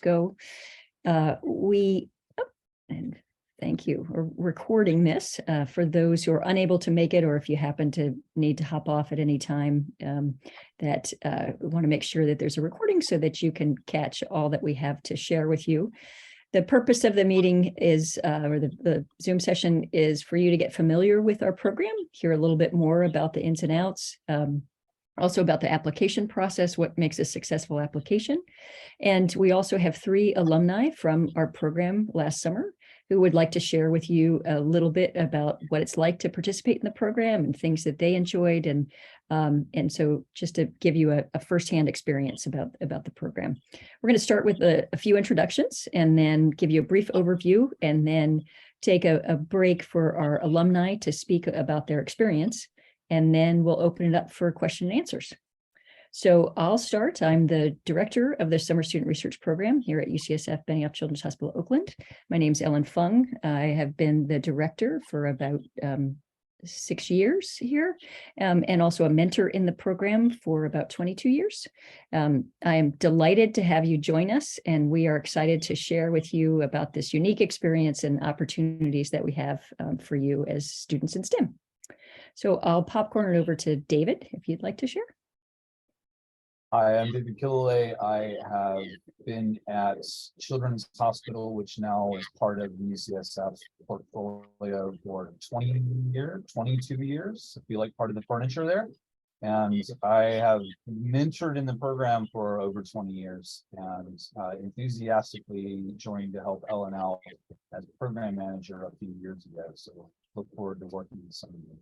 Go. And thank you. We're recording this for those who are unable to make it, or if you happen to need to hop off at any time, that we want to make sure that there's a recording so that you can catch all that we have to share with you. The purpose of the meeting is, or the Zoom session is for you to get familiar with our program, hear a little bit more about the ins and outs, also about the application process, what makes a successful application. And we also have 3 alumni from our program last summer who would like to share with you a little bit about what it's like to participate in the program and things that they enjoyed. And so just to give you a firsthand experience about the program. We're going to start with a few introductions and then give you a brief overview and then take a break for our alumni to speak about their experience. And then we'll open it up for question and answers. So I'll start. I'm the director of the Summer Student Research Program here at UCSF Benioff Children's Hospital, Oakland. My name's Ellen Fung. I have been the director for about 6 years here, and also a mentor in the program for about 22 years. I am delighted to have you join us, and we are excited to share with you about this unique experience and opportunities that we have for you as students in STEM. So I'll popcorn it over to David, if you'd like to share. Hi, I'm David Killalay. I have been at Children's Hospital, which now is part of the UCSF portfolio for 22 years. I feel like part of the furniture there. And I have mentored in the program for over 20 years and enthusiastically joined to help Ellen out as program manager a few years ago. So look forward to working with some of you.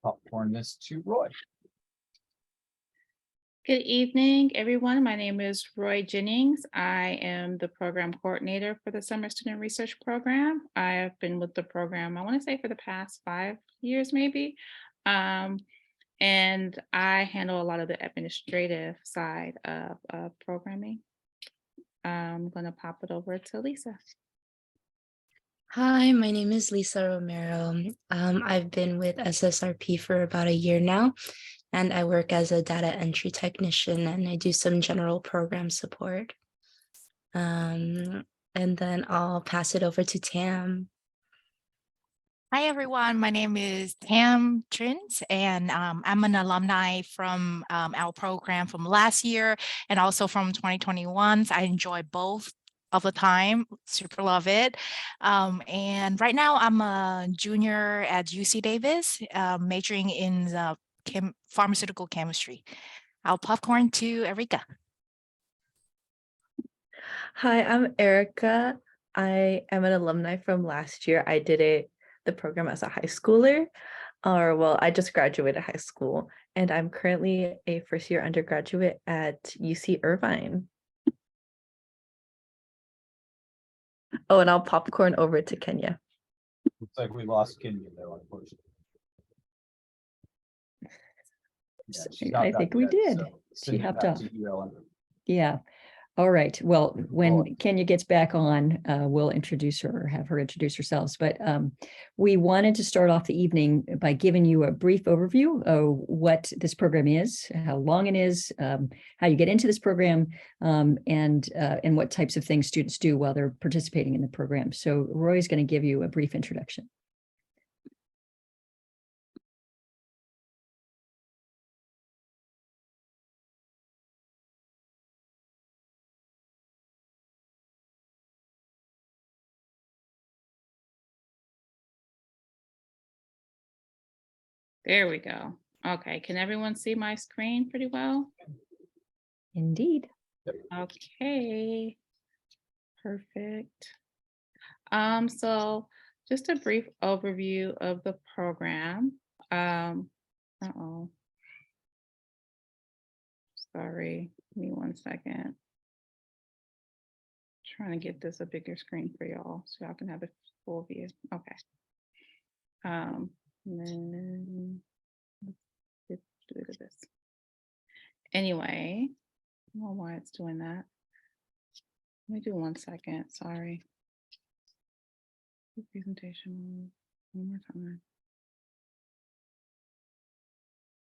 Popcorn this to Roy. Good evening, everyone. My name is Roy Jennings. I am the program coordinator for the Summer Student Research Program. I have been with the program, I want to say for the past 5 years, maybe. And I handle a lot of the administrative side of programming. I'm going to pop it over to Lisa. Hi, my name is Lisa Romero. I've been with SSRP for about a year now, and I work as a data entry technician, and I do some general program support. And then I'll pass it over to Tam. Hi, everyone. My name is Tam Trins, and I'm an alumni from our program from last year and also from 2021. So I enjoy both of the time, super love it. And right now I'm a junior at UC Davis, majoring in pharmaceutical chemistry. I'll popcorn to Erika. Hi, I'm Erica. I am an alumni from last year. I did the program as a high schooler, I just graduated high school, and I'm currently a first-year undergraduate at UC Irvine. Oh, and I'll popcorn over to Kenya. Looks like we lost Kenya though, unfortunately. Yeah, I think we did. So she hopped off. Ellen. Yeah. All right. Well, when Cool. Kenya gets back on, we'll introduce her or have her introduce herself. But we wanted to start off the evening by giving you a brief overview of what this program is, how long it is, how you get into this program, and what types of things students do while they're participating in the program. So Roy's going to give you a brief introduction. There we go. Okay, can everyone see my screen pretty well? Indeed. Okay, perfect. So just a brief overview of the program. Sorry, give me 1 second. Trying to get this a bigger screen for y'all so y'all can have a full view. Okay. And then let's do this. Anyway, I don't know why it's doing that. Let me do 1 second. Sorry. Presentation one more time.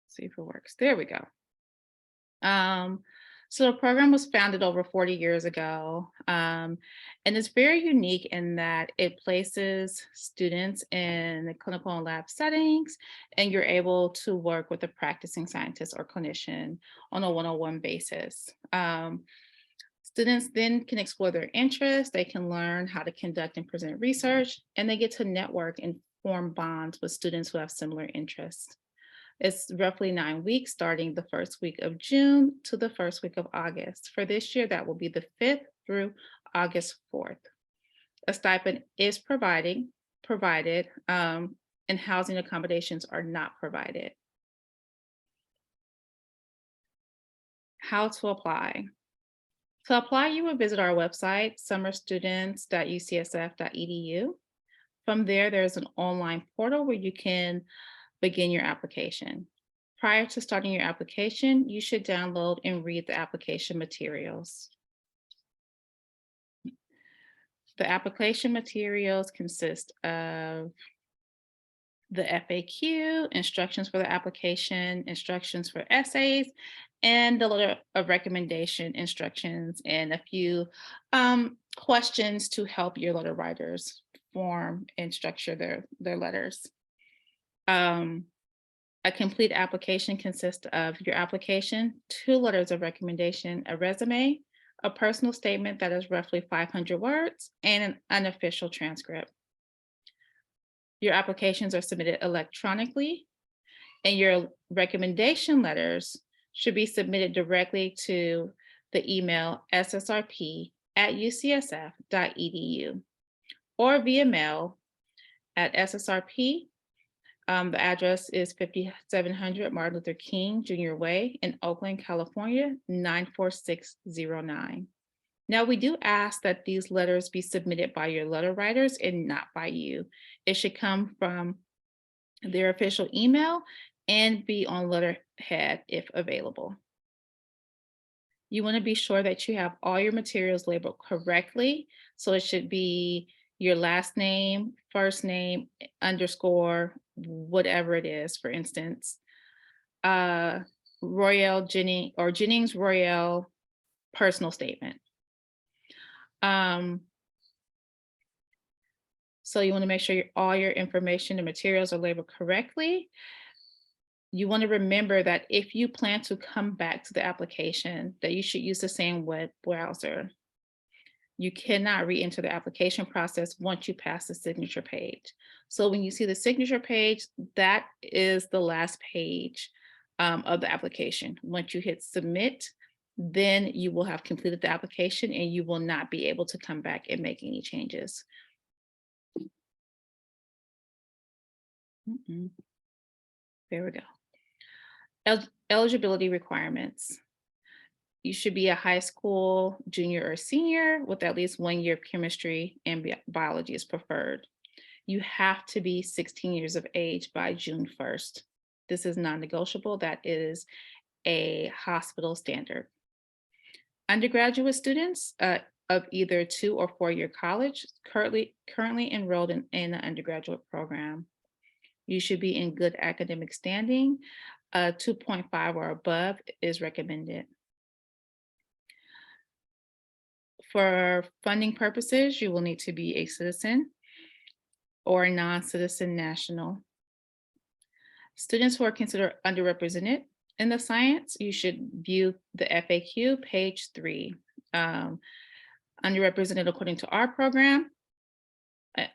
See if it works. There we go. So the program was founded over 40 years ago, and it's very unique in that it places students in the clinical and lab settings, and you're able to work with a practicing scientist or clinician on a one-on-one basis. Students then can explore their interests, they can learn how to conduct and present research, and they get to network and form bonds with students who have similar interests. It's roughly 9 weeks, starting the first week of June to the first week of August. For this year, that will be the 5th through August 4th. A stipend is provided, and housing accommodations are not provided. How to apply? To apply, you will visit our website, summerstudents.ucsf.edu. From there, there's an online portal where you can begin your application. Prior to starting your application, you should download and read the application materials. The application materials consist of the FAQ, instructions for the application, instructions for essays, and the letter of recommendation instructions, and a few questions to help your letter writers form and structure their letters. A complete application consists of your application, 2 letters of recommendation, a resume, a personal statement that is roughly 500 words, and an unofficial transcript. Your applications are submitted electronically, and your recommendation letters should be submitted directly to the email ssrp@ucsf.edu or via mail at ssrp. The address is 5700 Martin Luther King Jr. Way in Oakland, California, 94609. Now, we do ask that these letters be submitted by your letter writers and not by you. It should come from their official email and be on letterhead if available. You want to be sure that you have all your materials labeled correctly. So it should be your last name, first name, underscore, whatever it is. For instance, Royale Jennings or Jennings Royale personal statement. So you want to make sure all your information and materials are labeled correctly. You want to remember that if you plan to come back to the application, that you should use the same web browser. You cannot re-enter the application process once you pass the signature page. So when you see the signature page, that is the last page of the application. Once you hit submit, then you will have completed the application and you will not be able to come back and make any changes. There we go. Eligibility requirements. You should be a high school junior or senior with at least 1 year of chemistry and biology is preferred. You have to be 16 years of age by June 1st. This is non-negotiable. That is a hospital standard. Undergraduate students of either 2 or 4 year college currently enrolled in an undergraduate program. You should be in good academic standing. 2.5 or above is recommended. For funding purposes, you will need to be a citizen or a non-citizen national. Students who are considered underrepresented in the science, you should view the FAQ, page 3. Underrepresented according to our program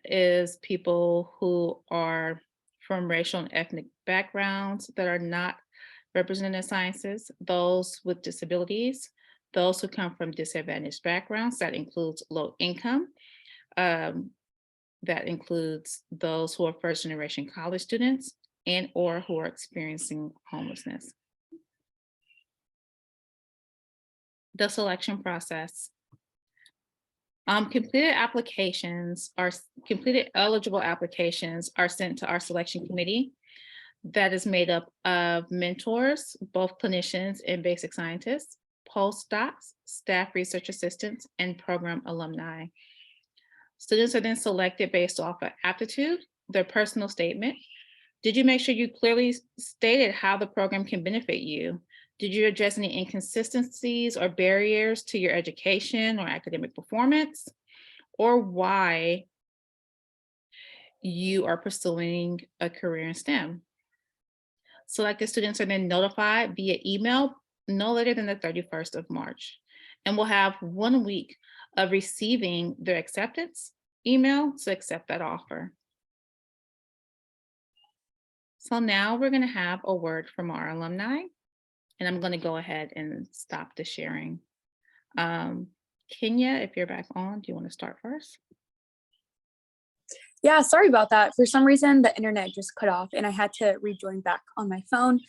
is people who are from racial and ethnic backgrounds that are not represented in sciences, those with disabilities, those who come from disadvantaged backgrounds, that includes low income, that includes those who are first generation college students and or who are experiencing homelessness. The selection process. Completed eligible applications are sent to our selection committee that is made up of mentors, both clinicians and basic scientists, postdocs, staff research assistants, and program alumni. Students are then selected based off of aptitude, their personal statement. Did you make sure you clearly stated how the program can benefit you? Did you address any inconsistencies or barriers to your education or academic performance, or why you are pursuing a career in STEM? Selected students are then notified via email no later than the 31st of March, and will have 1 week of receiving their acceptance email to accept that offer. So now we're going to have a word from our alumni, and I'm going to go ahead and stop the sharing. Kenya, if you're back on, do you want to start first? Yeah, sorry about that. For some reason, the internet just cut off and I had to rejoin back on my phone.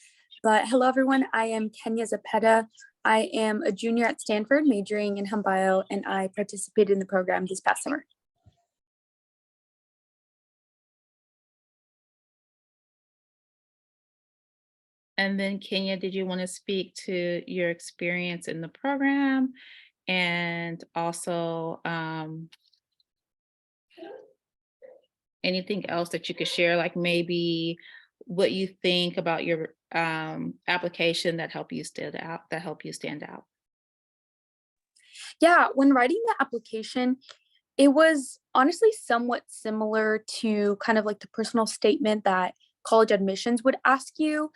But hello, everyone. I am Kenya Zapeta. I am a junior at Stanford, majoring in hemp bio, and I participated in the program this past summer. And then Kenya, did you want to speak to your experience in the program, and also anything else that you could share, like maybe what you think about your application that help you stand out? Yeah, when writing the application, it was honestly somewhat similar to kind of like the personal statement that college admissions would ask you,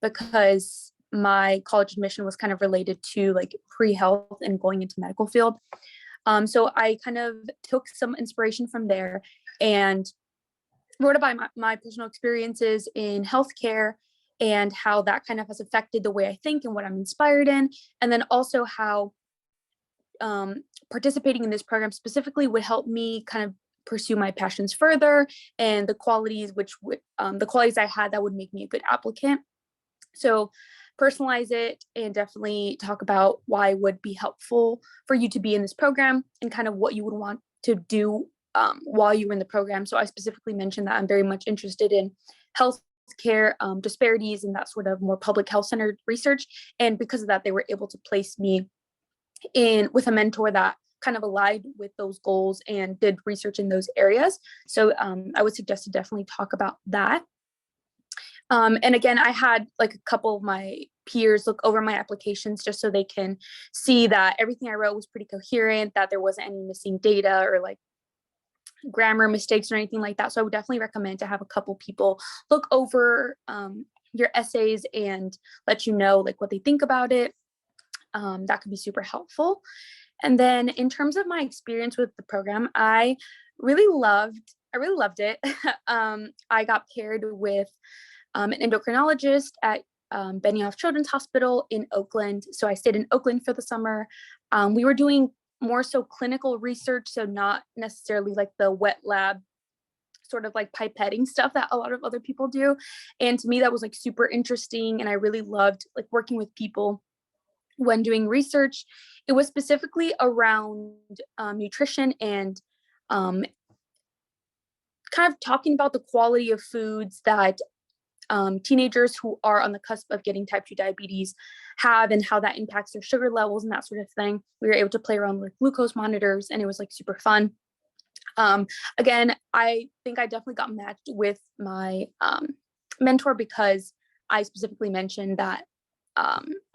because my college admission was kind of related to like pre-health and going into medical field. So I kind of took some inspiration from there and wrote about my personal experiences in healthcare and how that kind of has affected the way I think and what I'm inspired in. And then also how participating in this program specifically would help me kind of pursue my passions further, and the qualities the qualities I had that would make me a good applicant. So personalize it and definitely talk about why it would be helpful for you to be in this program and kind of what you would want to do while you were in the program. So I specifically mentioned that I'm very much interested in healthcare disparities and that sort of more public health centered research. And because of that, they were able to place me in with a mentor that kind of aligned with those goals and did research in those areas. So I would suggest to definitely talk about that. And again, I had like a couple of my peers look over my applications just so they can see that everything I wrote was pretty coherent, that there wasn't any missing data or like grammar mistakes or anything like that. So I would definitely recommend to have a couple people look over your essays and let you know like what they think about it. That could be super helpful. And then in terms of my experience with the program, I really loved it. I got paired with an endocrinologist at Benioff Children's Hospital in Oakland. So I stayed in Oakland for the summer. We were doing more so clinical research, so not necessarily like the wet lab sort of like pipetting stuff that a lot of other people do. And to me, that was like super interesting. And I really loved like working with people when doing research. It was specifically around nutrition and kind of talking about the quality of foods that teenagers who are on the cusp of getting type 2 diabetes have and how that impacts their sugar levels and that sort of thing. We were able to play around with glucose monitors and it was like super fun. Again, I think I definitely got matched with my mentor because I specifically mentioned that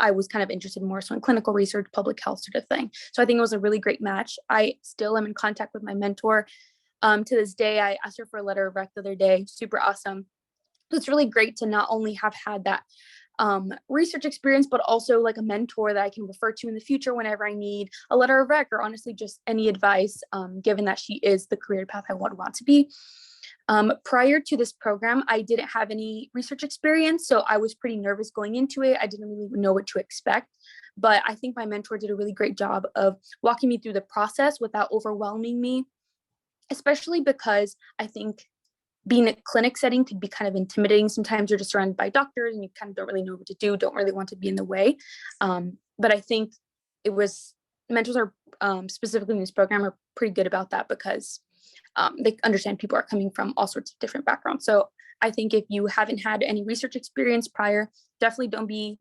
I was kind of interested more so in clinical research, public health sort of thing. So I think it was a really great match. I still am in contact with my mentor. To this day, I asked her for a letter of rec the other day. Super awesome. So it's really great to not only have had that research experience, but also like a mentor that I can refer to in the future whenever I need a letter of rec or honestly just any advice, given that she is the career path I would want to be. Prior to this program, I didn't have any research experience, so I was pretty nervous going into it. I didn't really know what to expect, but I think my mentor did a really great job of walking me through the process without overwhelming me, especially because I think being in a clinic setting could be kind of intimidating. Sometimes you're just surrounded by doctors and you kind of don't really know what to do, don't really want to be in the way. But I think mentors are specifically in this program are pretty good about that because they understand people are coming from all sorts of different backgrounds. So I think if you haven't had any research experience prior, definitely don't be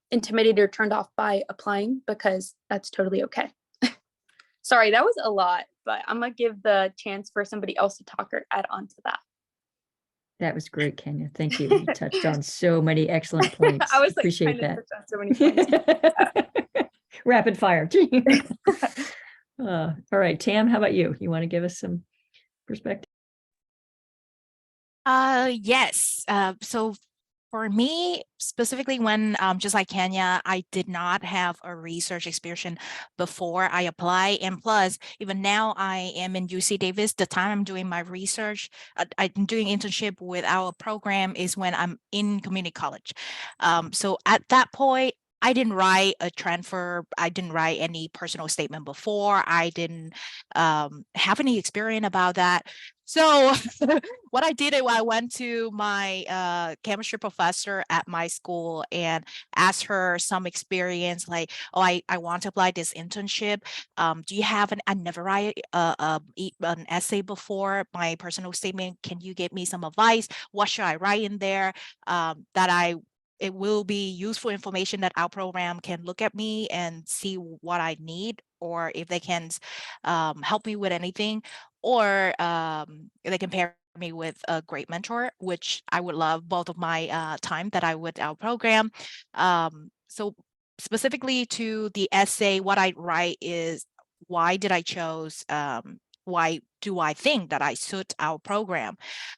intimidated or turned off by applying because that's totally okay. Sorry, that was a lot, but I'm gonna give the chance for somebody else to talk or add on to that. That was great, Kenya. Thank you. You touched on so many excellent points. I was like Appreciate trying that. to touch on so many points. Rapid fire. All right, Tam, how about you? You want to give us some perspective? Yes. So for me, specifically when just like Kenya, I did not have a research experience before I apply. And plus, even now I am in UC Davis. The time I'm doing my research, I'm doing internship with our program is when I'm in community college. So at that point, I didn't write a transfer. I didn't write any personal statement before. I didn't have any experience about that. So what I did is I went to my chemistry professor at my school and asked her some experience, like, oh, I want to apply this internship. Do you have I never write an essay before, my personal statement. Can you give me some advice? What should I write in there it will be useful information that our program can look at me and see what I need, or if they can help me with anything, or they can pair me with a great mentor, which I would love both of my time that I would our program. So specifically to the essay, what I write is why did I chose why do I think that I suit our program?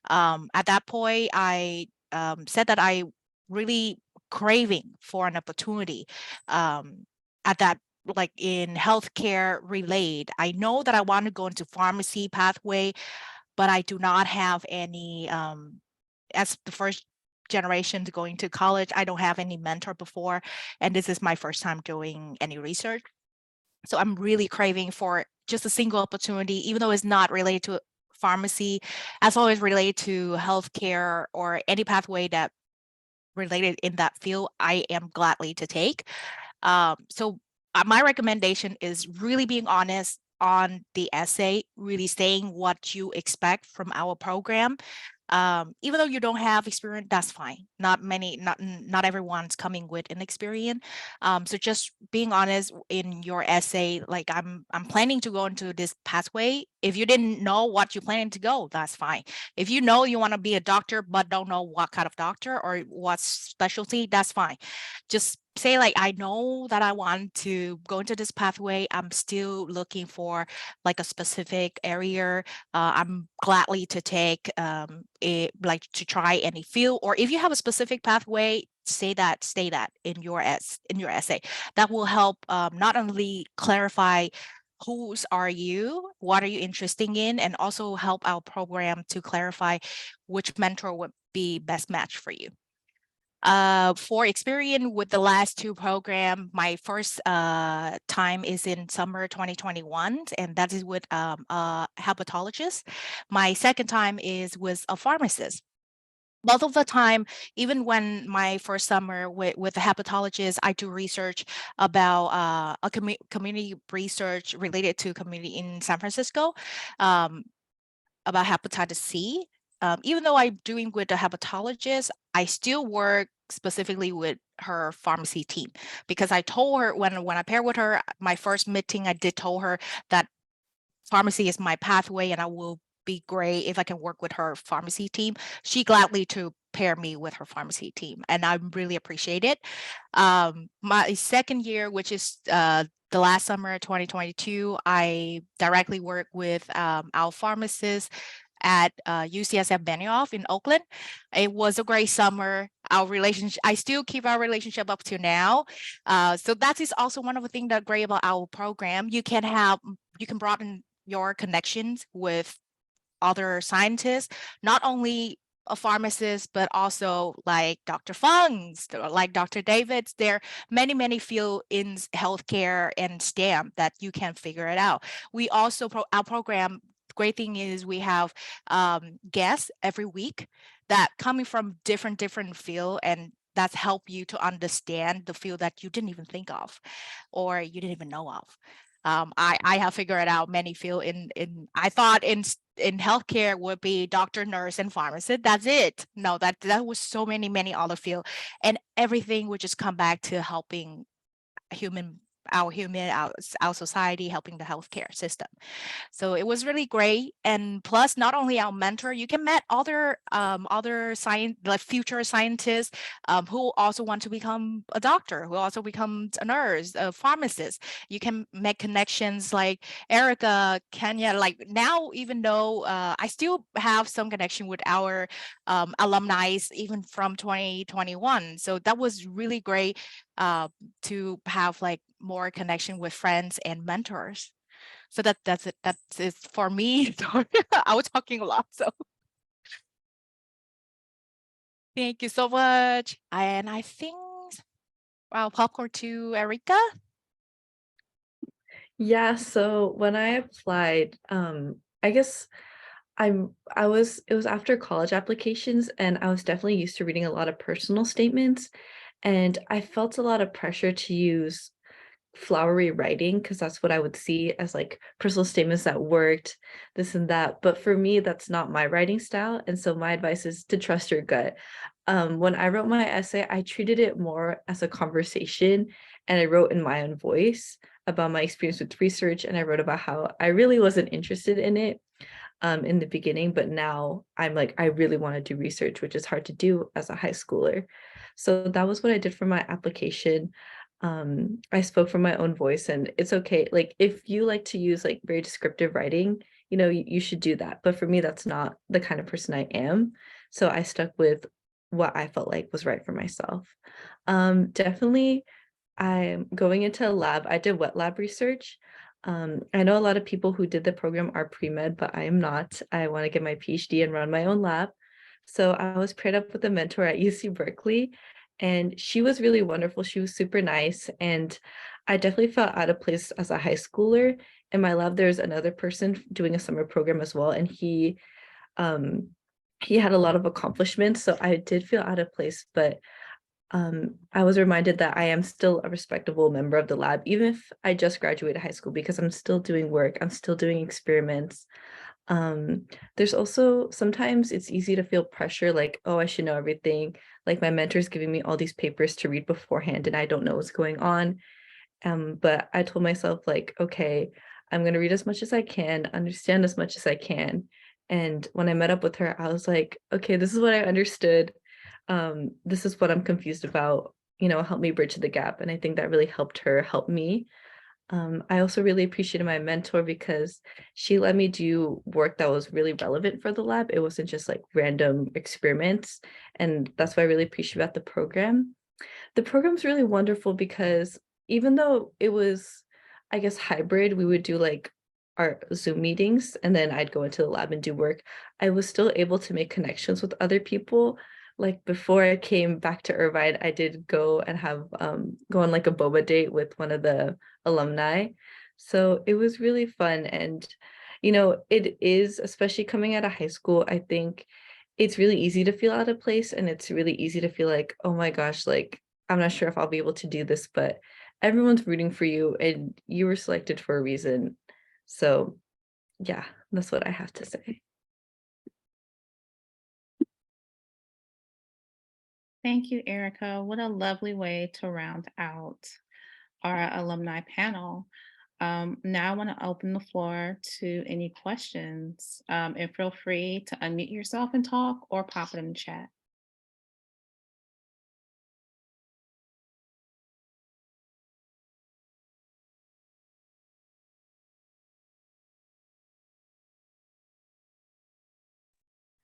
At that point, I said that I really craving for an opportunity at that, like in healthcare related. I know that I want to go into pharmacy pathway, but I do not have any as the first generation to going to college, I don't have any mentor before, and this is my first time doing any research. So I'm really craving for just a single opportunity, even though it's not related to pharmacy, as always related to healthcare or any pathway that related in that field, I am gladly to take. So my recommendation is really being honest on the essay, really saying what you expect from our program. Even though you don't have experience, that's fine. Not everyone's coming with an experience. So just being honest in your essay, like I'm planning to go into this pathway. If you didn't know what you're planning to go, that's fine. If you know you want to be a doctor, but don't know what kind of doctor or what specialty, that's fine. Just say like, I know that I want to go into this pathway. I'm still looking for like a specific area. I'm gladly to take it, like to try any field, or if you have a specific pathway, say that in your essay. That will help not only clarify whose are you, what are you interested in, and also help our program to clarify which mentor would be best match for you. For experience with the last two program, my first time is in summer 2021, and that is with a hepatologist. My second time is with a pharmacist. Both of the time, even when my first summer with the hepatologist, I do research about a community research related to community in San Francisco about hepatitis C. Even though I'm doing with the hepatologist, I still work specifically with her pharmacy team, because I told her when I paired with her, my first meeting, I did told her that pharmacy is my pathway and I will be great if I can work with her pharmacy team. She gladly to pair me with her pharmacy team, and I really appreciate it. My second year, which is the last summer 2022, I directly work with our pharmacist at UCSF Benioff in Oakland. It was a great summer. Our relationship, I still keep our relationship up to now. So that is also one of the things that great about our program. You can broaden your connections with other scientists, not only a pharmacist, but also like Dr. Fung's, like Dr. David's. There are many fields in healthcare and STEM that you can figure it out. We also, our program, great thing is we have guests every week that coming from different field, and that's help you to understand the field that you didn't even think of or you didn't even know of. I have figured out many field in I thought in healthcare would be doctor, nurse, and pharmacist. That's it. No, that was so many other field, and everything would just come back to helping human our human, our society, helping the healthcare system. So it was really great. And plus, not only our mentor, you can meet other science, like future scientists who also want to become a doctor, who also become a nurse, a pharmacist. You can make connections like Erica, Kenya. Like now, even though I still have some connection with our alumni, even from 2021. So that was really great to have like more connection with friends and mentors. So that's it. That's it for me. Sorry, I was talking a lot. So thank you so much. And I think I'll popcorn to Erica. Yeah, so when I applied, I guess it was after college applications, and I was definitely used to reading a lot of personal statements, and I felt a lot of pressure to use flowery writing because that's what I would see as like personal statements that worked, this and that. But for me, that's not my writing style. And so my advice is to trust your gut. When I wrote my essay, I treated it more as a conversation, and I wrote in my own voice about my experience with research, and I wrote about how I really wasn't interested in it in the beginning, but now I'm like, I really want to do research, which is hard to do as a high schooler. So that was what I did for my application. I spoke from my own voice, and it's okay. Like if you like to use like very descriptive writing, you should do that. But for me, that's not the kind of person I am. So I stuck with what I felt like was right for myself. Definitely I'm going into a lab. I did wet lab research. I know a lot of people who did the program are pre-med, but I am not. I want to get my PhD and run my own lab. So I was paired up with a mentor at UC Berkeley, and she was really wonderful. She was super nice, and I definitely felt out of place as a high schooler. In my lab, there's another person doing a summer program as well, and he had a lot of accomplishments, so I did feel out of place, but I was reminded that I am still a respectable member of the lab, even if I just graduated high school, because I'm still doing work, I'm still doing experiments. There's also sometimes it's easy to feel pressure, like, oh, I should know everything. Like my mentor's giving me all these papers to read beforehand, and I don't know what's going on. But I told myself, like, okay, I'm gonna read as much as I can, understand as much as I can. And when I met up with her, I was like, okay, this is what I understood. This is what I'm confused about, help me bridge the gap. And I think that really helped her help me. I also really appreciated my mentor because she let me do work that was really relevant for the lab. It wasn't just like random experiments. And that's what I really appreciate about the program. The program's really wonderful because even though it was, I guess, hybrid, we would do like our Zoom meetings and then I'd go into the lab and do work. I was still able to make connections with other people. Like before I came back to Irvine, I did go and have go on like a boba date with one of the alumni. So it was really fun. And it is, especially coming out of high school, I think it's really easy to feel out of place, and it's really easy to feel like, oh my gosh, like I'm not sure if I'll be able to do this, but everyone's rooting for you and you were selected for a reason. So yeah, that's what I have to say. Thank you, Erica. What a lovely way to round out our alumni panel. Now I want to open the floor to any questions, and feel free to unmute yourself and talk or pop it in the chat.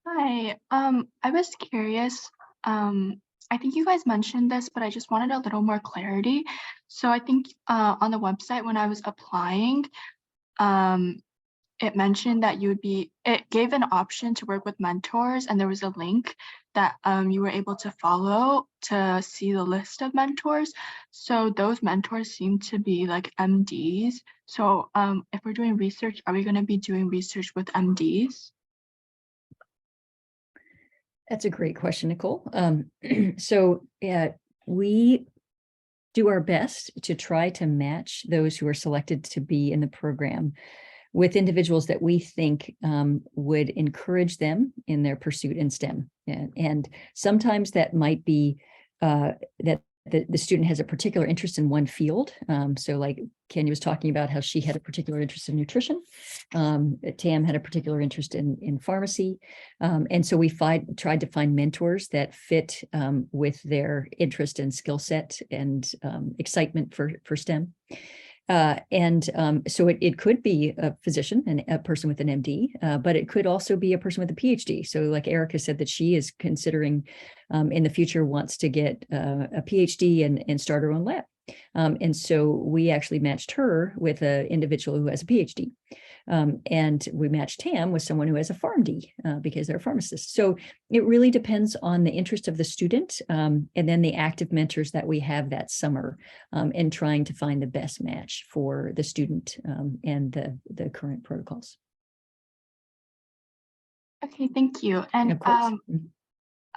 Hi, I was curious. I think you guys mentioned this, but I just wanted a little more clarity. So I think on the website when I was applying, it mentioned that it gave an option to work with mentors, and there was a link that you were able to follow to see the list of mentors. So those mentors seem to be like MDs. So if we're doing research, are we going to be doing research with MDs? That's a great question, Nicole. So we do our best to try to match those who are selected to be in the program with individuals that we think would encourage them in their pursuit in STEM. And sometimes that might be that the student has a particular interest in one field. So like Kenya was talking about how she had a particular interest in nutrition. Tam had a particular interest in pharmacy. And so we tried to find mentors that fit with their interest and skill set and excitement for STEM. So it could be a physician and a person with an MD, but it could also be a person with a PhD. So like Erica said, that she is considering in the future wants to get a PhD and start her own lab. And so we actually matched her with an individual who has a PhD. And we matched Tam with someone who has a PharmD because they're pharmacists. So it really depends on the interest of the student and then the active mentors that we have that summer in trying to find the best match for the student and the current protocols. Okay, thank you. And Of course.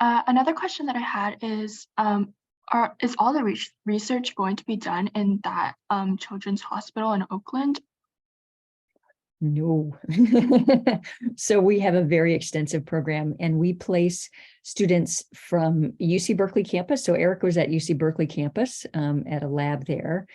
another question that I had is all the research going to be done in that children's hospital in Oakland? No. So we have a very extensive program and we place students from UC Berkeley campus. So Erica was at UC Berkeley campus at a lab there.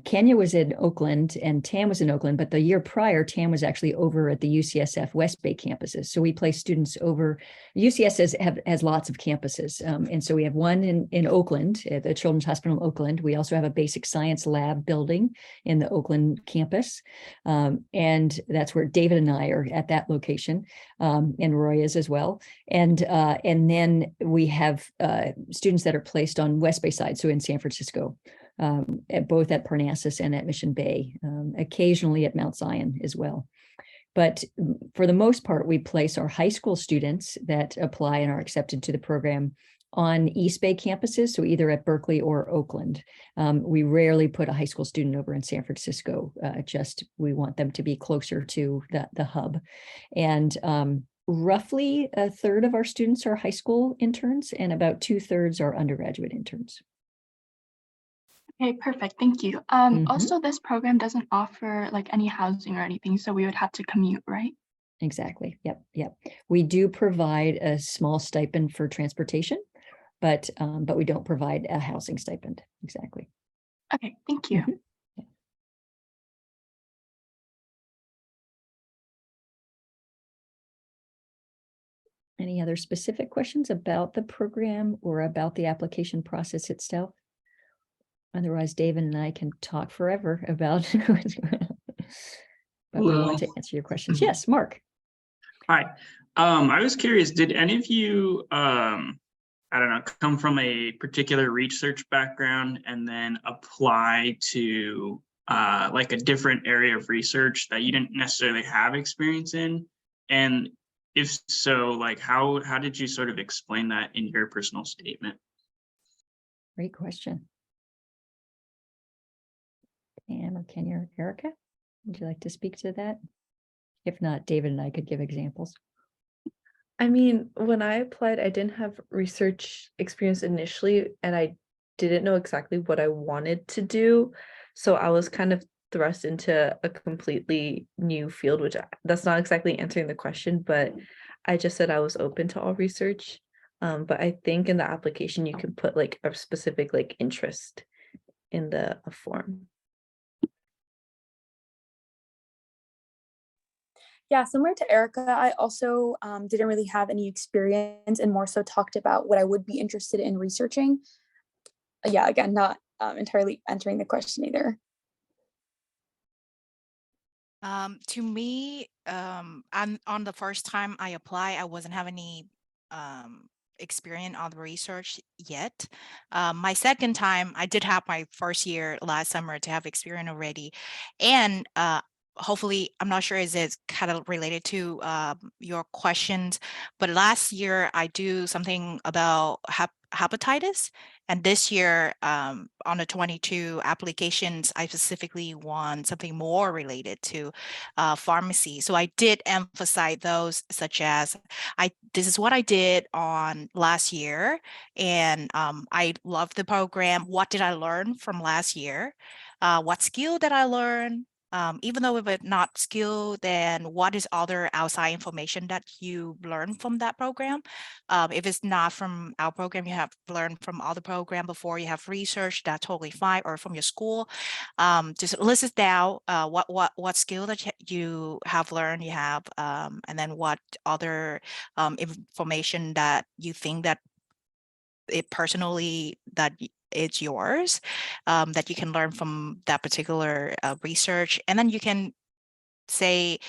Kenya was in Oakland and Tam was in Oakland, but the year prior, Tam was actually over at the UCSF West Bay campuses. So we place students over, UCSF has lots of campuses. And so we have one in Oakland, at the Children's Hospital in Oakland. We also have a basic science lab building in the Oakland campus. And that's where David and I are at that location, and Roy is as well. And then we have students that are placed on West Bay side, so in San Francisco. Both at Parnassus and at Mission Bay, occasionally at Mount Zion as well. But for the most part, we place our high school students that apply and are accepted to the program on East Bay campuses, so either at Berkeley or Oakland. We rarely put a high school student over in San Francisco, we want them to be closer to the hub. And roughly a third of our students are high school interns and about 2/3 are undergraduate interns. Okay, perfect. Thank you. Also, this program doesn't offer like any housing or anything, so we would have to commute, right? Exactly. Yep. We do provide a small stipend for transportation, but we don't provide a housing stipend. Exactly. Okay, thank you. Yeah. Any other specific questions about the program or about the application process itself? Otherwise, David and I can talk forever about but we want to answer your questions. Yes, Mark. Hi. I was curious, did any of you, I don't know, come from a particular research background and then apply to like a different area of research that you didn't necessarily have experience in? And if so, like how did you sort of explain that in your personal statement? Great question. Pam or Kenya or Erica, would you like to speak to that? If not, David and I could give examples. I mean, when I applied, I didn't have research experience initially, and I didn't know exactly what I wanted to do. So I was kind of thrust into a completely new field, which that's not exactly answering the question, but I just said I was open to all research. But I think in the application, you can put like a specific like interest in the form. Yeah, similar to Erica, I also didn't really have any experience and more so talked about what I would be interested in researching. Yeah, again, not entirely answering the question either. To me, on the first time I applied, I wasn't having any experience on the research yet. My second time, I did have my first year last summer to have experience already. And hopefully, I'm not sure is it kind of related to your questions, but last year I do something about hepatitis. And this year, on the 22 applications, I specifically want something more related to pharmacy. So I did emphasize those, such as this is what I did on last year, and I love the program. What did I learn from last year? What skill did I learn? even though if it's not skill, then what is other outside information that you learn from that program? If it's not from our program, you have learned from other program before, you have research, that's totally fine, or from your school. Just list it down, what skill that you have learned, and then what other information that you think that it personally that it's yours, that you can learn from that particular research. And then you can say,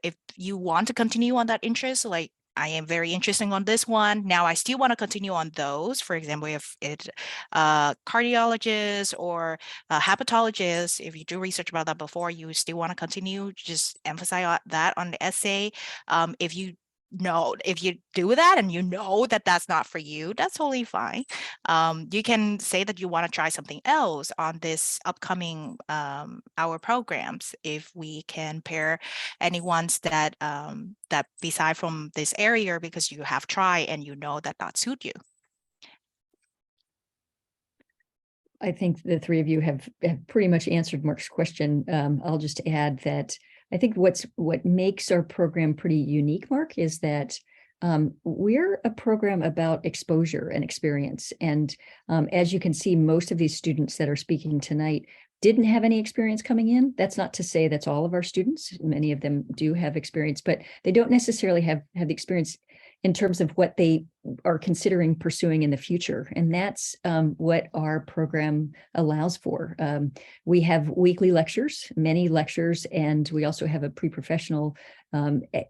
if you want to continue on that interest, like I am very interested on this one. Now I still want to continue on those. For example, if it's cardiologist or hepatologist, if you do research about that before, you still want to continue, just emphasize that on the essay. If you do that and you know that that's not for you, that's totally fine. You can say that you want to try something else on this upcoming our programs, if we can pair any ones that that beside from this area, because you have tried and you know that not suit you. I think the three of you have pretty much answered Mark's question. I'll just add that I think what makes our program pretty unique, Mark, is that we're a program about exposure and experience. And as you can see, most of these students that are speaking tonight didn't have any experience coming in. That's not to say that's all of our students. Many of them do have experience, but they don't necessarily have the experience in terms of what they are considering pursuing in the future. And that's what our program allows for. We have weekly lectures, many lectures, and we also have a pre-professional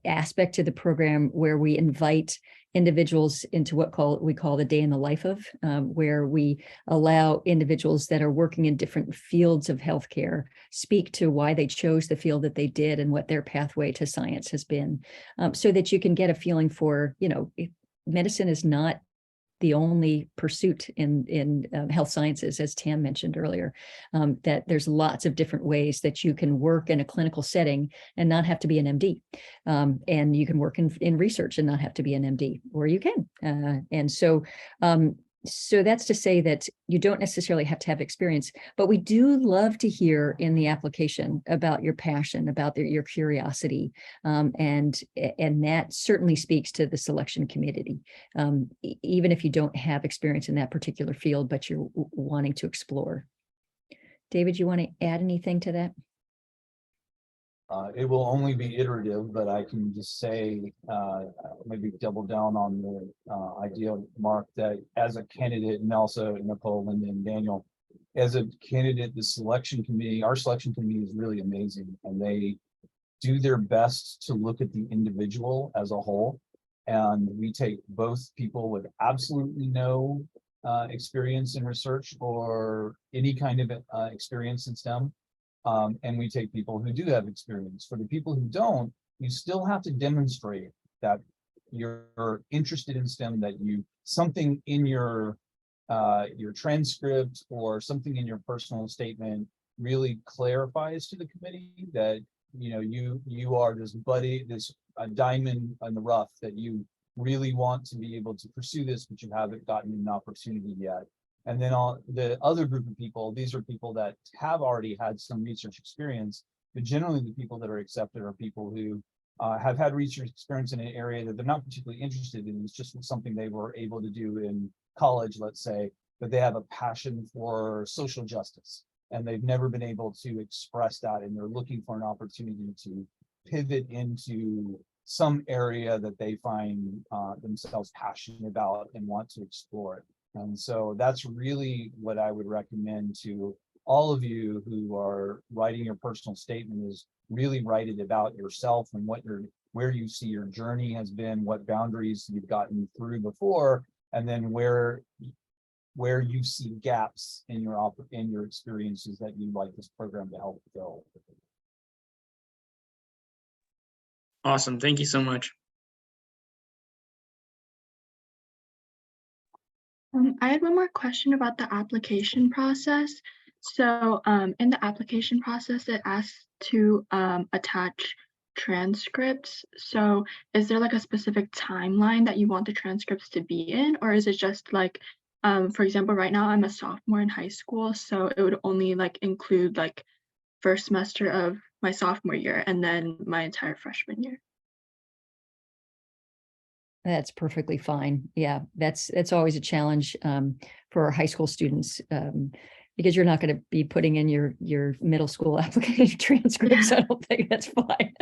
aspect to the program where we invite individuals into what we call the day in the life of, where we allow individuals that are working in different fields of healthcare speak to why they chose the field that they did and what their pathway to science has been, so that you can get a feeling for, medicine is not the only pursuit in health sciences, as Tam mentioned earlier, that there's lots of different ways that you can work in a clinical setting and not have to be an MD. And you can work in research and not have to be an MD, or you can. And so that's to say that you don't necessarily have to have experience, but we do love to hear in the application about your passion, about your curiosity, and that certainly speaks to the selection committee, even if you don't have experience in that particular field, but you're wanting to explore. David, you want to add anything to that? It will only be iterative, but I can just say, maybe double down on the idea, Mark, that as a candidate, and also Nicole, Linda, and Daniel, as a candidate, the selection committee, our selection committee is really amazing, and they do their best to look at the individual as a whole. And we take both people with absolutely no experience in research or any kind of experience in STEM. And we take people who do have experience. For the people who don't, you still have to demonstrate that you're interested in STEM, that something in your transcript or something in your personal statement really clarifies to the committee that you are this diamond in the rough, that you really want to be able to pursue this, but you haven't gotten an opportunity yet. And then the other group of people, these are people that have already had some research experience, but generally the people that are accepted are people who have had research experience in an area that they're not particularly interested in. It's just something they were able to do in college, let's say, but they have a passion for social justice, and they've never been able to express that, and they're looking for an opportunity to pivot into some area that they find themselves passionate about and want to explore it. And so that's really what I would recommend to all of you who are writing your personal statement, is really write it about yourself and where you see your journey has been, what boundaries you've gotten through before, and then where you see gaps in your experiences that you'd like this program to help fill. Awesome. Thank you so much. I had one more question about the application process. So in the application process, it asks to attach transcripts. So is there like a specific timeline that you want the transcripts to be in, or is it just like, for example, right now I'm a sophomore in high school, so it would only like include like first semester of my sophomore year and then my entire freshman year. That's perfectly fine. Yeah, that's always a challenge for our high school students because you're not going to be putting in your middle school application transcripts. I don't think that's fine.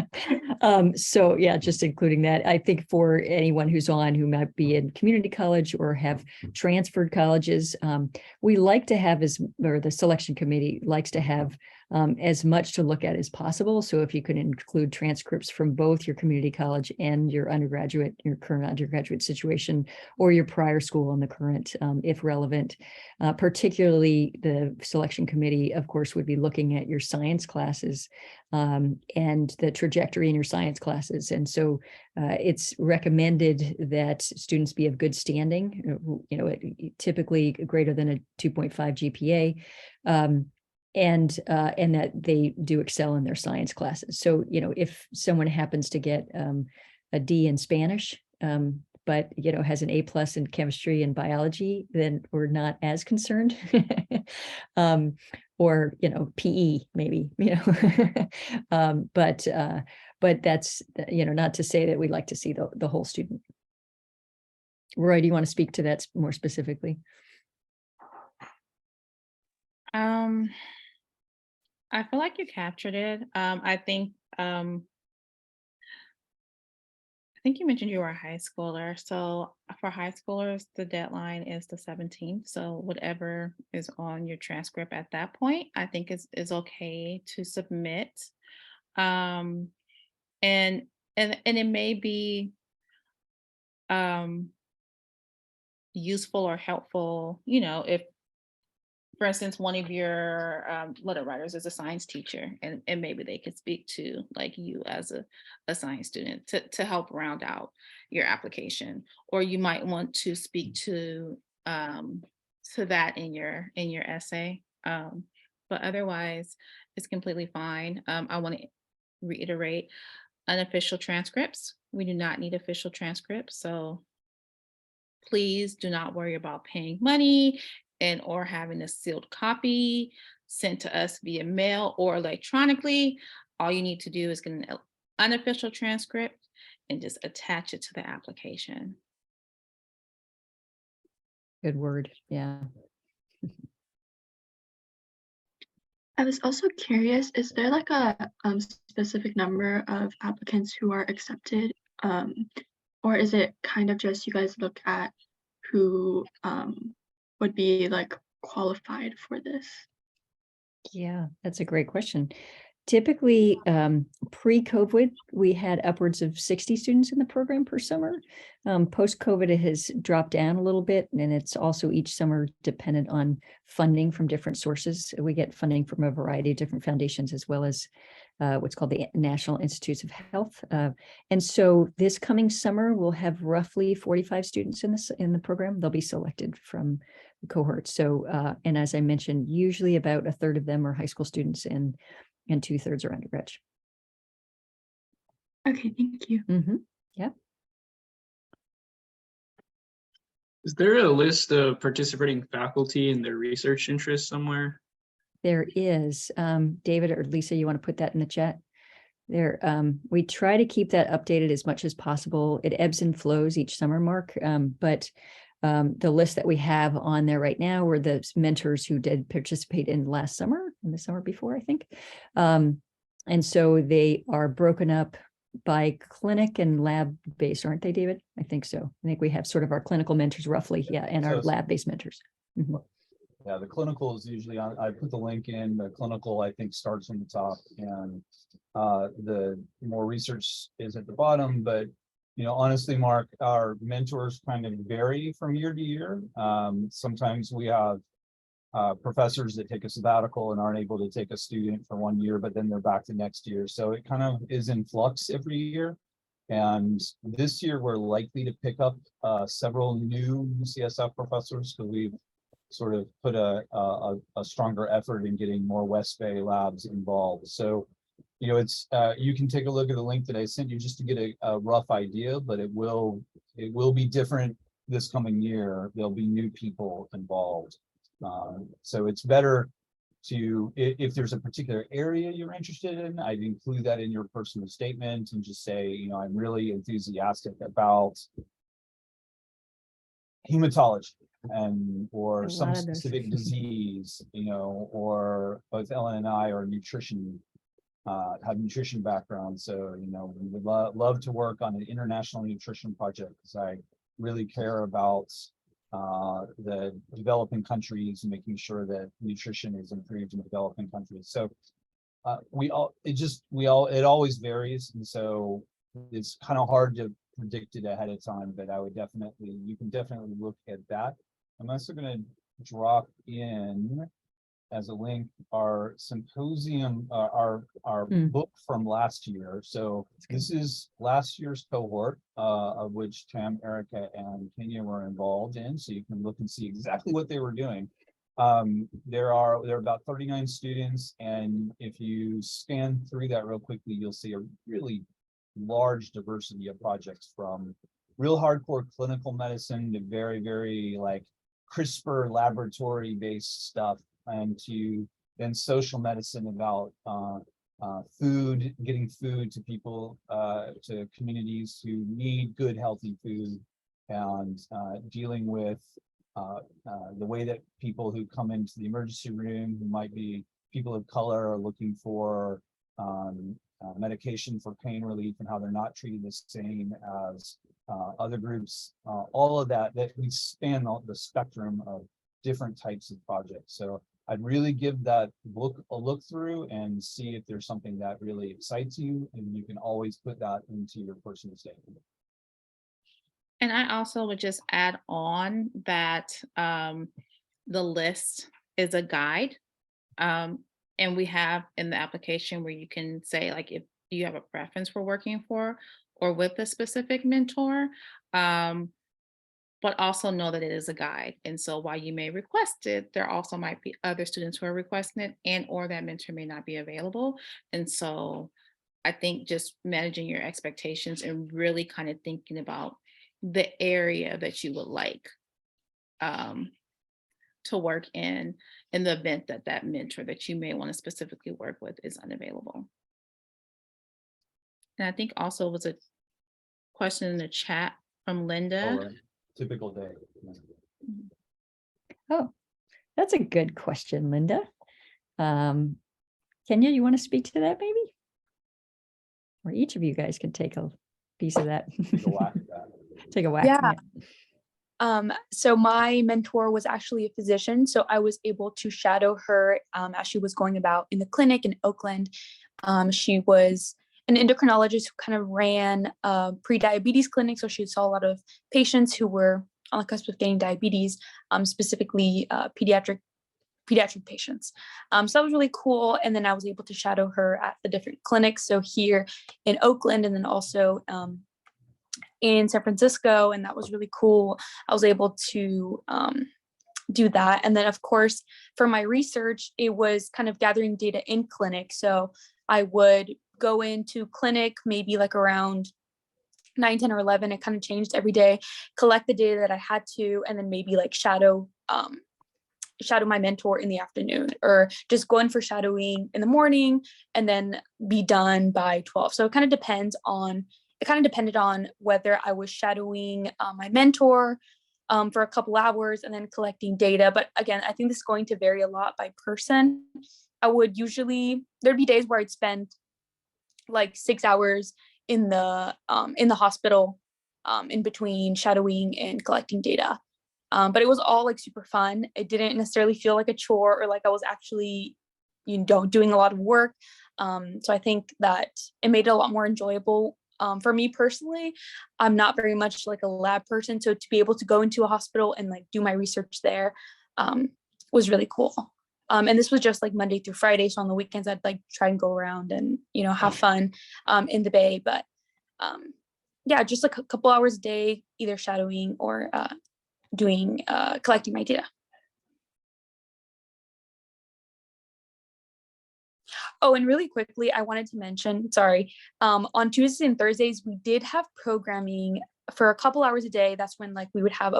So yeah, just including that. I think for anyone who's on who might be in community college or have transferred colleges, we like to have or the selection committee likes to have as much to look at as possible. So if you can include transcripts from both your community college and your current undergraduate situation, or your prior school and the current, if relevant, particularly the selection committee, of course, would be looking at your science classes and the trajectory in your science classes. And so it's recommended that students be of good standing, typically greater than a 2.5 GPA. And that they do excel in their science classes. So, if someone happens to get a D in Spanish, but, has an A+ in chemistry and biology, then we're not as concerned. Or, PE maybe, but that's, not to say that we'd like to see the whole student. Roy, do you want to speak to that more specifically? I feel like you captured it. I think you mentioned you were a high schooler. So for high schoolers, the deadline is the 17th. So whatever is on your transcript at that point, I think is okay to submit. And it may be useful or helpful, if, for instance, one of your letter writers is a science teacher, and maybe they could speak to like you as a science student to help round out your application. Or you might want to speak to that in your essay. But otherwise, it's completely fine. I want to reiterate, unofficial transcripts. We do not need official transcripts. So please do not worry about paying money or having a sealed copy sent to us via mail or electronically. All you need to do is get an unofficial transcript and just attach it to the application. Good word. Yeah. I was also curious, is there like a specific number of applicants who are accepted? Or is it kind of just you guys look at who would be like qualified for this? Yeah, that's a great question. Typically, pre-COVID, we had upwards of 60 students in the program per summer. Post-COVID, it has dropped down a little bit, and it's also each summer dependent on funding from different sources. We get funding from a variety of different foundations, as well as what's called the National Institutes of Health. And so this coming summer, we'll have roughly 45 students in the program. They'll be selected from the cohort. So, and as I mentioned, usually about a third of them are high school students and 2/3 are undergrad. Okay, thank you. Mm-hmm. Yeah. Is there a list of participating faculty and their research interests somewhere? There is. David or Lisa, you want to put that in the chat? There, we try to keep that updated as much as possible. It ebbs and flows each summer, Mark, but the list that we have on there right now were the mentors who did participate in last summer and the summer before, I think. And so they are broken up by clinic and lab based, aren't they, David? I think so. I think we have sort of our clinical mentors roughly, yeah, and our lab based mentors. Mm-hmm. Yeah, the clinical is usually on, I put the link in, the clinical I think starts on the top, and the more research is at the bottom. But honestly, Mark, our mentors kind of vary from year to year. Sometimes we have professors that take a sabbatical and aren't able to take a student for 1 year, but then they're back the next year. So it kind of is in flux every year. And this year we're likely to pick up several new CSF professors, because we've sort of put a stronger effort in getting more West Bay labs involved. So, it's you can take a look at the link that I sent you just to get a rough idea, but it will be different this coming year. There'll be new people involved. So it's better if there's a particular area you're interested in, I'd include that in your personal statement and just say, you know, I'm really enthusiastic about hematology or A some lot of those. specific disease, you know, or both Ellen and I are nutrition, have nutrition background. So, you know, we would love to work on an international nutrition project because I really care about the developing countries and making sure that nutrition is improved in developing countries. So it always varies. And so it's kind of hard to predict it ahead of time, but you can definitely look at that. I'm also going to drop in as a link our symposium, our book from last year. So this is last year's cohort, of which Tam, Erica, and Kenya were involved in. So you can look and see exactly what they were doing. There are about 39 students, and if you scan through that real quickly, you'll see a really large diversity of projects, from real hardcore clinical medicine to very, very like CRISPR laboratory based stuff, and to then social medicine about food, getting food to people, to communities who need good, healthy food, and dealing with the way that people who come into the emergency room, who might be people of color, are looking for medication for pain relief, and how they're not treated the same as other groups. All of that we span the spectrum of different types of projects. So I'd really give that book a look through and see if there's something that really excites you, and you can always put that into your personal statement. And I also would just add on that the list is a guide. And we have in the application where you can say, like, if you have a preference for working for or with a specific mentor, but also know that it is a guide. And so while you may request it, there also might be other students who are requesting it, and or that mentor may not be available. And so I think just managing your expectations and really kind of thinking about the area that you would like to work in the event that that mentor that you may want to specifically work with is unavailable. And I think also was a question in the chat from Linda. Or typical day. Oh, that's a good question, Linda. Kenya, you want to speak to that maybe? Or each of you guys can take a piece of that. Take a whack at that. Take a whack. Yeah. So my mentor was actually a physician, so I was able to shadow her as she was going about in the clinic in Oakland. She was an endocrinologist who kind of ran a pre-diabetes clinic, so she saw a lot of patients who were on the cusp of getting diabetes, specifically pediatric patients. So that was really cool. And then I was able to shadow her at the different clinics, so here in Oakland, and then also in San Francisco, and that was really cool. I was able to do that. And then of course, for my research, it was kind of gathering data in clinic. So I would go into clinic maybe like around 9, 10, or 11. It kind of changed every day, collect the data that I had to, and then maybe like shadow my mentor in the afternoon, or just go in for shadowing in the morning and then be done by 12. So it kind of depended on whether I was shadowing my mentor for a couple hours and then collecting data. But again, I think this is going to vary a lot by person. There'd be days where I'd spend like 6 hours in the hospital in between shadowing and collecting data. But it was all like super fun. It didn't necessarily feel like a chore or like I was actually, doing a lot of work. So I think that it made it a lot more enjoyable. For me personally, I'm not very much like a lab person. So to be able to go into a hospital and like do my research there was really cool. And this was just like Monday through Friday. So on the weekends, I'd like try and go around and, have fun in the Bay. But yeah, just like a couple hours a day, either shadowing or collecting my data. Oh, and really quickly, I wanted to mention, on Tuesdays and Thursdays, we did have programming for a couple hours a day. That's when like we would have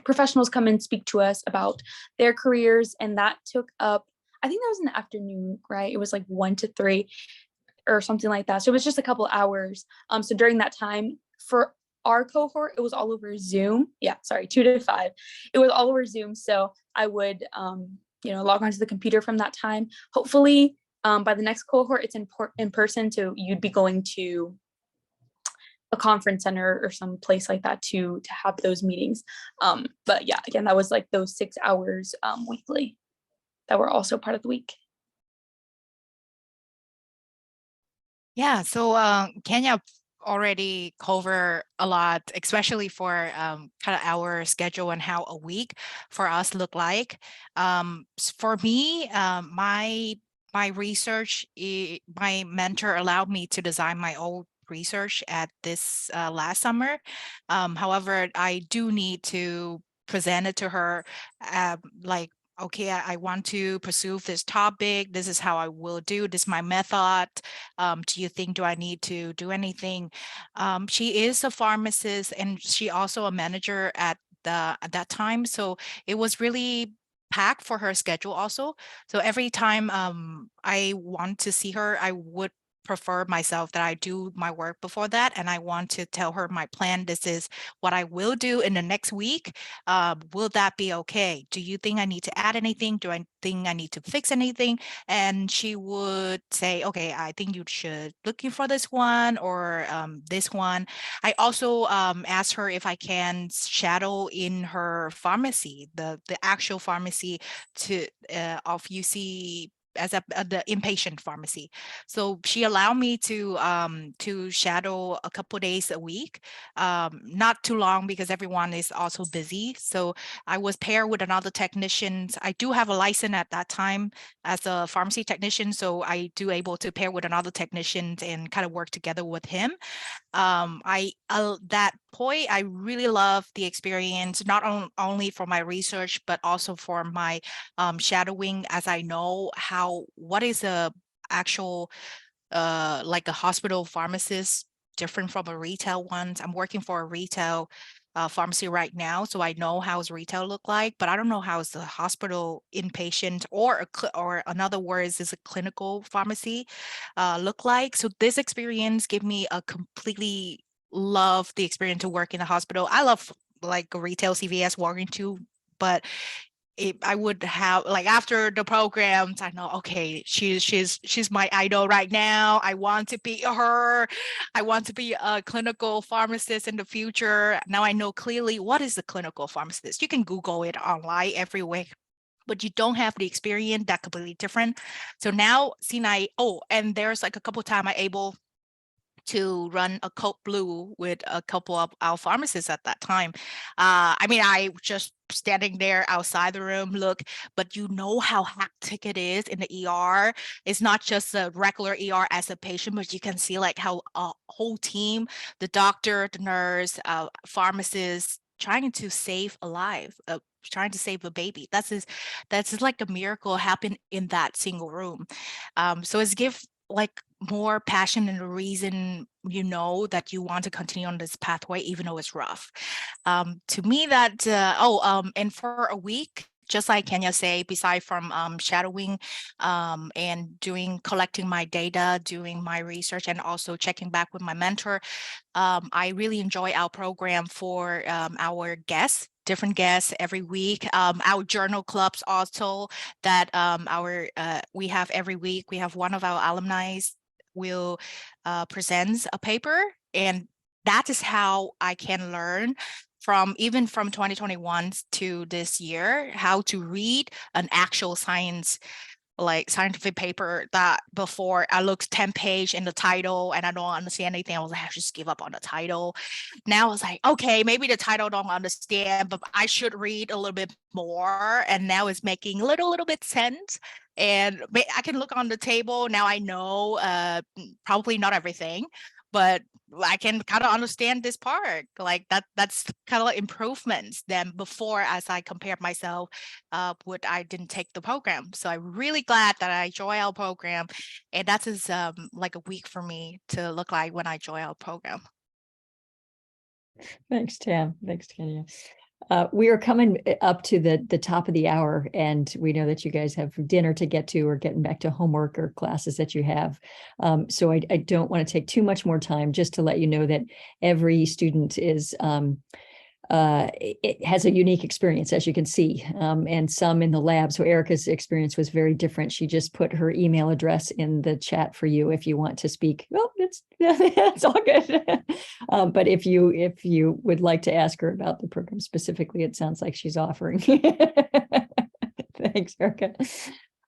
professionals come and speak to us about their careers, and that took up, I think that was in the afternoon, right? It was like 1 to 3 or something like that. So it was just a couple hours. So during that time, for our cohort, it was all over Zoom. Yeah, sorry, 2 to 5. It was all over Zoom. So I would, log onto the computer from that time. Hopefully, by the next cohort, it's in person. So you'd be going to a conference center or some place like that to have those meetings. But yeah, again, that was like those 6 hours weekly that were also part of the week. Yeah, so Kenya already cover a lot, especially for kind of our schedule and how a week for us look like. For me, my research, my mentor allowed me to design my own research at this last summer. However, I do need to present it to her like, okay, I want to pursue this topic. This is how I will do. This is my method. Do you think, do I need to do anything? She is a pharmacist and she also a manager at that time. So it was really packed for her schedule also. So every time I want to see her, I would prefer myself that I do my work before that, and I want to tell her my plan. This is what I will do in the next week. Will that be okay? Do you think I need to add anything? Do I think I need to fix anything? And she would say, okay, I think you should looking for this one or this one. I also asked her if I can shadow in her pharmacy, the actual pharmacy of UC as the inpatient pharmacy. So she allowed me to shadow a couple days a week, not too long because everyone is also busy. So I was paired with another technician. I do have a license at that time as a pharmacy technician, so I do able to pair with another technician and kind of work together with him. That point, I really love the experience, not only for my research, but also for my shadowing, as I know what is a actual like a hospital pharmacist different from a retail one. I'm working for a retail pharmacy right now, so I know how's retail look like, but I don't know how's the hospital inpatient or another words is a clinical pharmacy look like. So this experience gave me a completely love the experience to work in a hospital. I love like a retail CVS, Walgreens too, but I would have like after the programs, I know, okay, she's my idol right now. I want to be her. I want to be a clinical pharmacist in the future. Now I know clearly what is the clinical pharmacist. You can Google it online everywhere, but you don't have the experience. That completely different. So now, and there's like a couple times I able to run a Coke Blue with a couple of our pharmacists at that time. I just standing there outside the room, look, but you know how hectic it is in the ER. It's not just a regular ER as a patient, but you can see like how a whole team, the doctor, the nurse, pharmacist, trying to save a life, trying to save a baby. That's like a miracle happen in that single room. So it's give like more passion and a reason that you want to continue on this pathway even though it's rough. To me that and for a week, just like Kenya say, beside from shadowing and collecting my data, doing my research, and also checking back with my mentor, I really enjoy our program for our guests, different guests every week. Our journal clubs also that we have every week. We have one of our alumni will presents a paper, and that is how I can learn from 2021 to this year, how to read an actual scientific paper that before I looked 10 page in the title and I don't understand anything. I was like, I just give up on the title. Now I was like, okay, maybe the title don't understand, but I should read a little bit more. And now it's making a little bit sense. And I can look on the table. Now I know probably not everything, but I can kind of understand this part. Like that's kind of like improvements than before as I compared myself with I didn't take the program. So I'm really glad that I joined our program. And that is like a week for me to look like when I joined our program. Thanks, Tam. Thanks, Kenya. We are coming up to the top of the hour, and we know that you guys have dinner to get to or getting back to homework or classes that you have. So I don't want to take too much more time, just to let you know that every student is it has a unique experience, as you can see, and some in the lab. So Erica's experience was very different. She just put her email address in the chat for you if you want to speak. Well, it's all good. But if you would like to ask her about the program specifically, it sounds like she's offering. Thanks, Erica.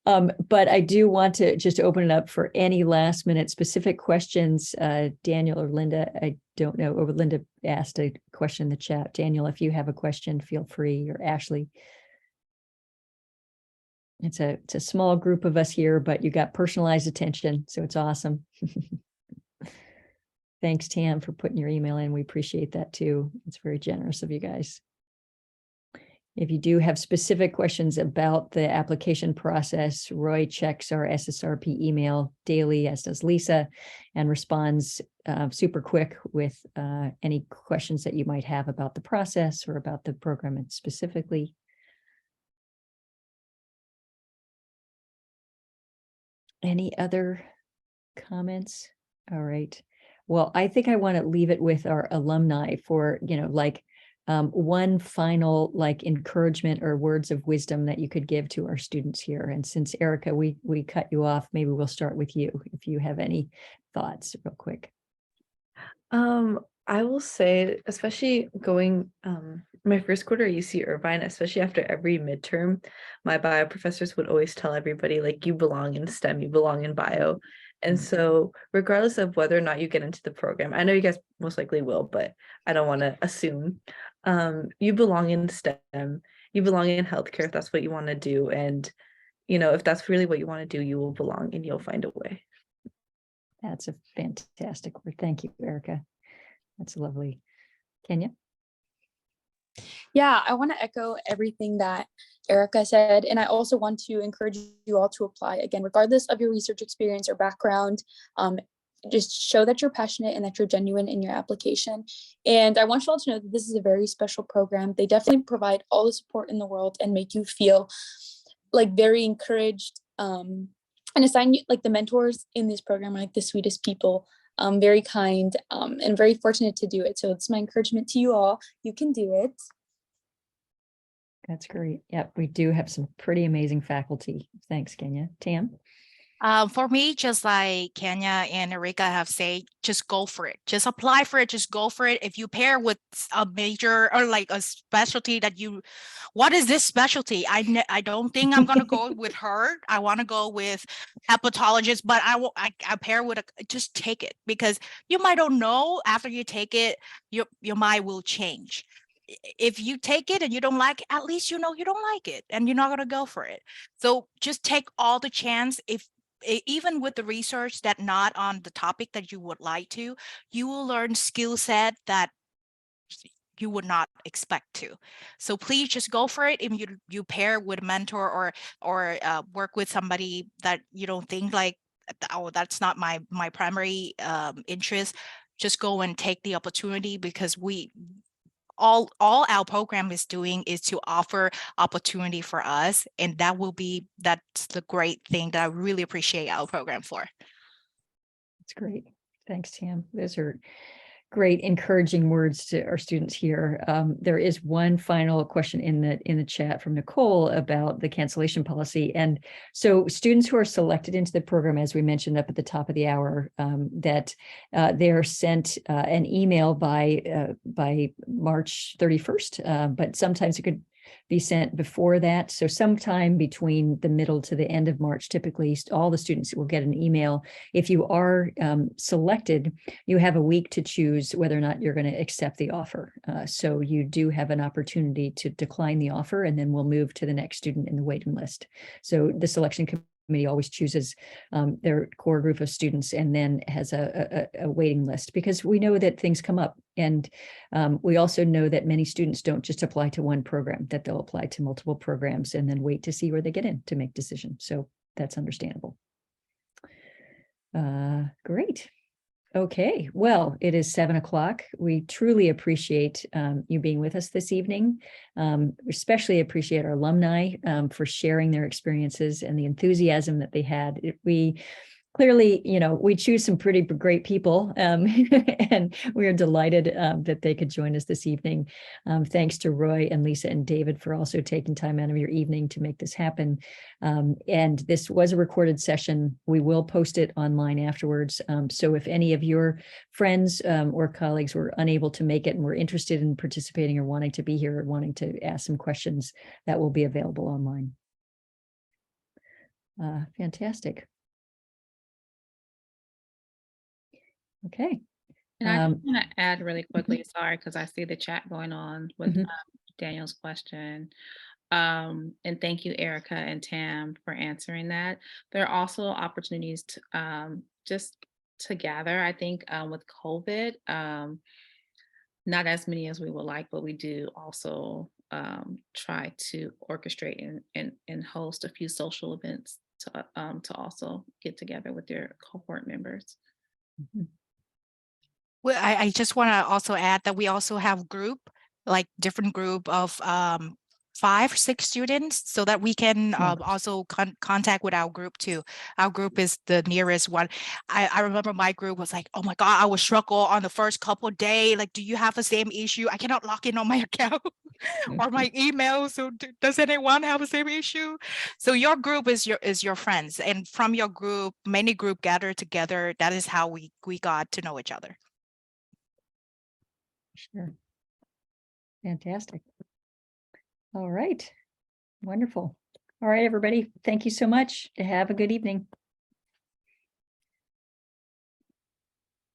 But I do want to just open it up for any last minute specific questions. Daniel or Linda, I don't know. Or Linda asked a question in the chat. Daniel, if you have a question, feel free, or Ashley. It's a small group of us here, but you got personalized attention, so it's awesome. Thanks, Tam, for putting your email in. We appreciate that too. It's very generous of you guys. If you do have specific questions about the application process, Roy checks our SSRP email daily, as does Lisa, and responds super quick with any questions that you might have about the process or about the program specifically. Any other comments? All right. Well, I think I want to leave it with our alumni for, one final encouragement or words of wisdom that you could give to our students here. And since Erica, we cut you off, maybe we'll start with you if you have any thoughts real quick. I will say, especially going my first quarter at UC Irvine, especially after every midterm, my bio professors would always tell everybody, like, you belong in STEM, you belong in bio. And so regardless of whether or not you get into the program, I know you guys most likely will, but I don't want to assume, you belong in STEM, you belong in healthcare if that's what you want to do. And, if that's really what you want to do, you will belong and you'll find a way. That's a fantastic word. Thank you, Erica. That's lovely. Kenya? Yeah, I want to echo everything that Erica said. And I also want to encourage you all to apply, again, regardless of your research experience or background. Just show that you're passionate and that you're genuine in your application. And I want you all to know that this is a very special program. They definitely provide all the support in the world and make you feel like very encouraged, and assign you, like, the mentors in this program are like the sweetest people, very kind, and very fortunate to do it. So it's my encouragement to you all. You can do it. That's great. Yep, we do have some pretty amazing faculty. Thanks, Kenya. Tam? For me, just like Kenya and Erika have said, just go for it. Just apply for it. Just go for it. If you pair with a major or like a specialty that what is this specialty? I don't think I'm going to go with her. I want to go with hepatologist, but I pair with just take it, because you might don't know after you take it, your mind will change. If you take it and you don't like it, at least you know you don't like it and you're not going to go for it. So just take all the chance. Even with the research that not on the topic that you would like to, you will learn skill set that you would not expect to. So please just go for it. If you pair with a mentor or work with somebody that you don't think like, oh, that's not my primary interest, just go and take the opportunity, because all our program is doing is to offer opportunity for us. And that's the great thing that I really appreciate our program for. That's great. Thanks, Tam. Those are great encouraging words to our students here. There is one final question in the chat from Nicole about the cancellation policy. And so students who are selected into the program, as we mentioned up at the top of the hour, that they're sent an email by March 31st, but sometimes it could be sent before that. So sometime between the middle to the end of March, typically all the students will get an email. If you are selected, you have a week to choose whether or not you're going to accept the offer. So you do have an opportunity to decline the offer, and then we'll move to the next student in the waiting list. So the selection committee always chooses their core group of students and then has a waiting list, because we know that things come up. And we also know that many students don't just apply to one program, that they'll apply to multiple programs and then wait to see where they get in to make decisions. So that's understandable. Great. Okay, well, it is 7 o'clock. We truly appreciate you being with us this evening. Especially appreciate our alumni for sharing their experiences and the enthusiasm that they had. We clearly, we choose some pretty great people, and we are delighted that they could join us this evening. Thanks to Roy and Lisa and David for also taking time out of your evening to make this happen. And this was a recorded session. We will post it online afterwards. So if any of your friends or colleagues were unable to make it and were interested in participating or wanting to be here or wanting to ask some questions, that will be available online. Fantastic. Okay. And I just want to add really quickly, sorry, because I see the chat going on with Mhm. Daniel's question. And thank you, Erica and Tam, for answering that. There are also opportunities to just to gather, I think, with COVID. Not as many as we would like, but we do also try to orchestrate and host a few social events to also get together with your cohort members. Mhm. Well, I just want to also add that we also have like different group of 5 or 6 students, so that we can also contact with our group too. Our group is the nearest one. I remember my group was like, oh my God, I was struggle on the first couple of days. Like, do you have the same issue? I cannot log in on my account or my email. So does anyone have the same issue? So your group is your friends, and from your group, many group gather together. That is how we got to know each other. Sure. Fantastic. All right. Wonderful. All right, everybody. Thank you so much. Have a good evening.